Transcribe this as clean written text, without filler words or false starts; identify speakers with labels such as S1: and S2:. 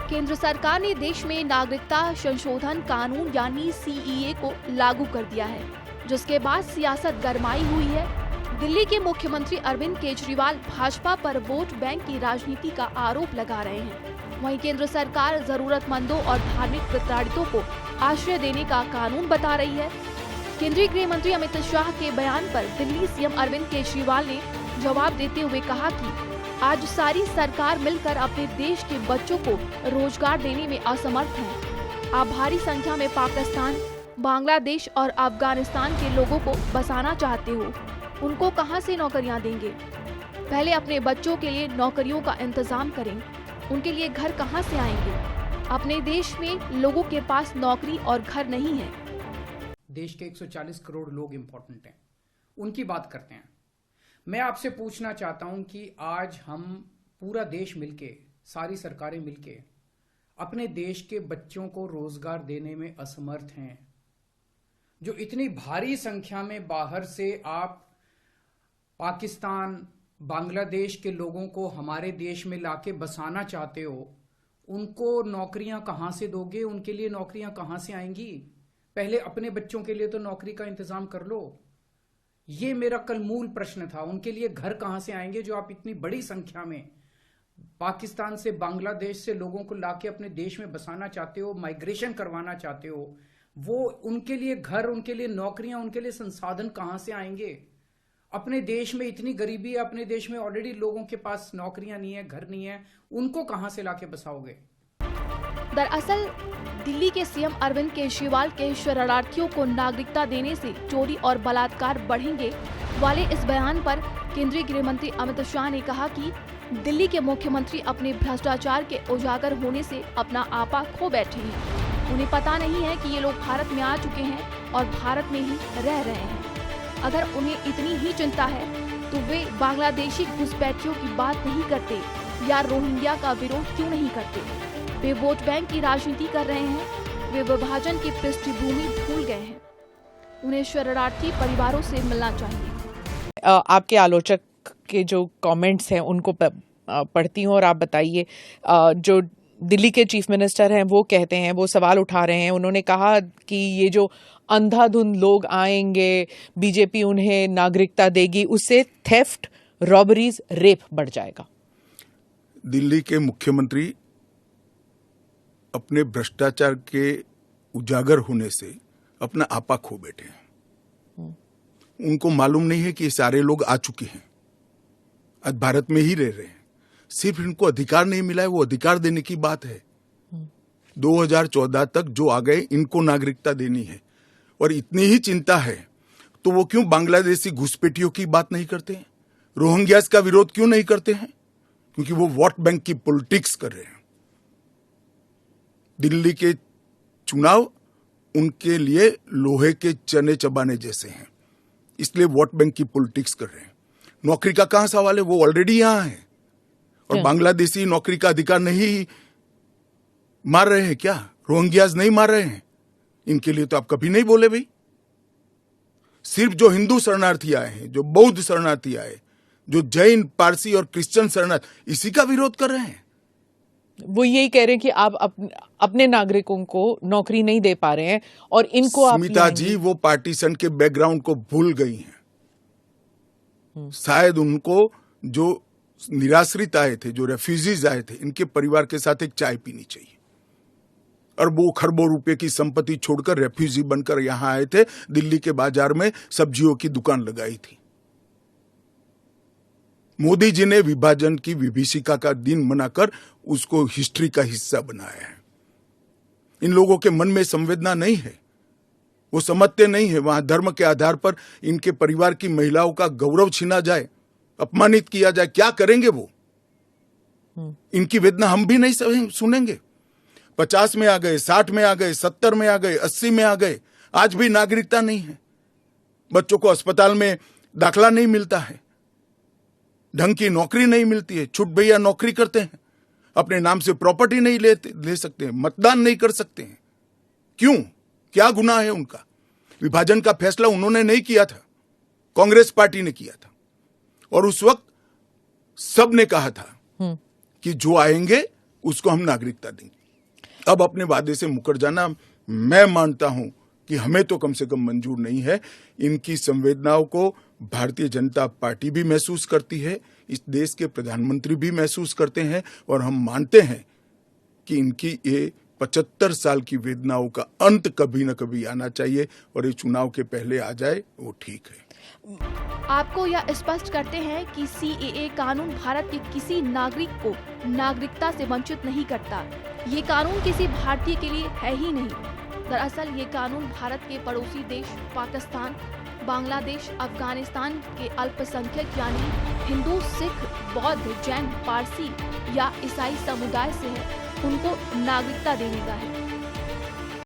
S1: केंद्र सरकार ने देश में नागरिकता संशोधन कानून यानी सीएए को लागू कर दिया है, जिसके बाद सियासत गरमाई हुई है। दिल्ली के मुख्यमंत्री अरविंद केजरीवाल भाजपा पर वोट बैंक की राजनीति का आरोप लगा रहे हैं। वहीं केंद्र सरकार जरूरतमंदों और धार्मिक प्रताड़ितों को आश्रय देने का कानून बता रही है। केंद्रीय गृह मंत्री अमित शाह के बयान पर दिल्ली सीएम अरविंद केजरीवाल ने जवाब देते हुए कहा कि आज सारी सरकार मिलकर अपने देश के बच्चों को रोजगार देने में असमर्थ है। आप भारी संख्या में पाकिस्तान, बांग्लादेश और अफगानिस्तान के लोगों को बसाना चाहते हो, उनको कहां से नौकरियां देंगे? पहले अपने बच्चों के लिए नौकरियों का इंतजाम करें, उनके लिए घर कहां से आएंगे? अपने देश में लोगों के पास नौकरी और घर नहीं है।
S2: देश के 140 करोड़ लोग इम्पोर्टेंट हैं, उनकी बात करते हैं। मैं आपसे पूछना चाहता हूं कि आज हम पूरा देश मिलके, सारी सरकारें मिलके अपने देश के बच्चों को रोजगार देने में असमर्थ हैं। जो इतनी भारी संख्या में बाहर से आप पाकिस्तान, बांग्लादेश के लोगों को हमारे देश में लाके बसाना चाहते हो, उनको नौकरियां कहां से दोगे? उनके लिए नौकरियां कहां से आएंगी? पहले अपने बच्चों के लिए तो नौकरी का इंतजाम कर लो। ये मेरा कल मूल प्रश्न था। उनके लिए घर कहां से आएंगे जो आप इतनी बड़ी संख्या में पाकिस्तान से, बांग्लादेश से लोगों को लाके अपने देश में बसाना चाहते हो, माइग्रेशन करवाना चाहते हो? वो उनके लिए घर, उनके लिए नौकरियां, उनके लिए संसाधन कहां से आएंगे? अपने देश में इतनी गरीबी है, अपने देश में ऑलरेडी लोगों के पास नौकरियां नहीं है, घर नहीं है, उनको कहां से लाके बसाओगे?
S1: दरअसल दिल्ली के सीएम अरविंद केजरीवाल के शरणार्थियों को नागरिकता देने से चोरी और बलात्कार बढ़ेंगे वाले इस बयान पर केंद्रीय गृह मंत्री अमित शाह ने कहा कि दिल्ली के मुख्यमंत्री अपने भ्रष्टाचार के उजागर होने से अपना आपा खो बैठे हैं। उन्हें पता नहीं है कि ये लोग भारत में आ चुके हैं और भारत में ही रह रहे हैं। अगर उन्हें इतनी ही चिंता है तो वे बांग्लादेशी घुसपैठियों की बात नहीं करते या रोहिंग्या का विरोध क्यों नहीं करते? वे वोट बैंक की राजनीति कर रहे हैं। वे विभाजन की पृष्ठभूमि भूल गए हैं। उन्हें शरणार्थी परिवारों से मिलना चाहिए।
S3: आपके आलोचक के जो कमेंट्स हैं उनको पढ़ती हूँ और आप बताइए। जो दिल्ली के चीफ मिनिस्टर हैं वो कहते हैं, वो सवाल उठा रहे हैं। उन्होंने कहा कि ये जो अंधाधुंध लोग आएंगे, बीजेपी उन्हें नागरिकता देगी, उससे थेफ्ट, रॉबरीज, रेप बढ़ जाएगा।
S4: दिल्ली के मुख्यमंत्री अपने भ्रष्टाचार के उजागर होने से अपना आपा खो बैठे हैं। उनको मालूम नहीं है कि ये सारे लोग आ चुके हैं, आज भारत में ही रह रहे हैं। सिर्फ इनको अधिकार नहीं मिला है, वो अधिकार देने की बात है। 2014 तक जो आ गए, इनको नागरिकता देनी है। और इतनी ही चिंता है तो वो क्यों बांग्लादेशी घुसपैठियों की बात नहीं करते हैं? रोहिंग्यास का विरोध क्यों नहीं करते हैं? क्योंकि वो वोट बैंक की पॉलिटिक्स कर रहे हैं। दिल्ली के चुनाव उनके लिए लोहे के चने चबाने जैसे हैं, इसलिए वोट बैंक की पॉलिटिक्स कर रहे हैं। नौकरी का कहां सवाल है? वो ऑलरेडी यहां है। और बांग्लादेशी नौकरी का अधिकार नहीं मार रहे हैं क्या? रोहिंग्यास नहीं मार रहे हैं? इनके लिए तो आप कभी नहीं बोले भाई। सिर्फ जो हिंदू शरणार्थी आए हैं, जो बौद्ध शरणार्थी आए, जो जैन, पारसी और क्रिश्चियन शरणार्थी, इसी का विरोध कर रहे हैं।
S3: वो यही कह रहे हैं कि आप अपने नागरिकों को नौकरी नहीं दे पा रहे हैं और इनको
S4: स्मिता जी वो पार्टीशन के बैकग्राउंड को भूल गई हैं। शायद उनको जो निराश्रित आए थे, जो रेफ्यूजीज आए थे, इनके परिवार के साथ एक चाय पीनी चाहिए। अरबों खरबों रुपए की संपत्ति छोड़कर रेफ्यूजी बनकर यहां आए थे, दिल्ली के बाजार में सब्जियों की दुकान लगाई थी। मोदी जी ने विभाजन की विभीषिका का दिन मनाकर उसको हिस्ट्री का हिस्सा बनाया है। इन लोगों के मन में संवेदना नहीं है, वो समझते नहीं है वहां धर्म के आधार पर इनके परिवार की महिलाओं का गौरव छीना जाए, अपमानित किया जाए, क्या करेंगे वो? इनकी वेदना हम भी नहीं सुनेंगे। 50 में आ गए, 60 में आ गए, 70 में आ गए, 80 में आ गए, आज भी नागरिकता नहीं है। बच्चों को अस्पताल में दाखला नहीं मिलता है, ढंग की नौकरी नहीं मिलती है, छुट भैया नौकरी करते हैं, अपने नाम से प्रॉपर्टी नहीं ले सकते हैं, मतदान नहीं कर सकते हैं। क्यों? क्या गुनाह है उनका? विभाजन का फैसला उन्होंने नहीं किया था, कांग्रेस पार्टी ने किया था। और उस वक्त सब ने कहा था कि जो आएंगे उसको हम नागरिकता देंगे। अब अपने वादे से मुकर जाना, मैं मानता हूं कि हमें तो कम से कम मंजूर नहीं है। इनकी संवेदनाओं को भारतीय जनता पार्टी भी महसूस करती है, इस देश के प्रधानमंत्री भी महसूस करते हैं, और हम मानते हैं कि इनकी ये 75 साल की वेदनाओं का अंत कभी न कभी आना चाहिए, और ये चुनाव के पहले आ जाए वो ठीक है।
S1: आपको यह स्पष्ट करते हैं कि सीएए कानून भारत के किसी नागरिक को नागरिकता से वंचित नहीं करता। ये कानून किसी भारतीय के लिए है ही नहीं। दरअसल ये कानून भारत के पड़ोसी देश पाकिस्तान, बांग्लादेश, अफगानिस्तान के अल्पसंख्यक यानी हिंदू, सिख, बौद्ध, जैन, पारसी या ईसाई समुदाय से है, उनको नागरिकता देने का है।